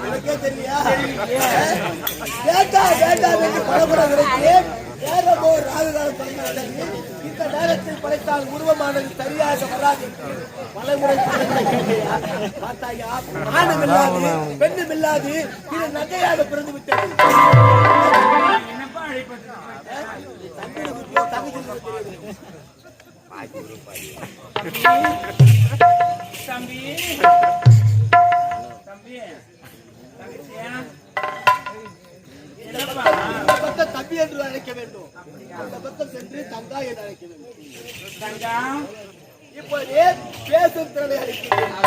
எனக்கே தெரியா கேட்டா கேட்டா பலபுரங்களுக்கு நேரமோ ராகுகாலம் பண்ணி இந்த நேரத்தில் படைத்தால் உருவமானது சரியாக வராது பலமுறை பார்த்தாயா ஆணும் இல்லாது பெண்ணும் இல்லாது இது நகையாக பிறந்து விட்டது தம்பி தம்பி என்று அழைக்க வேண்டும் அந்த பக்கம் சென்று தங்கா என்று அழைக்க வேண்டும் தங்கா இப்போ பேசும் திறனை அழைக்கிறேன்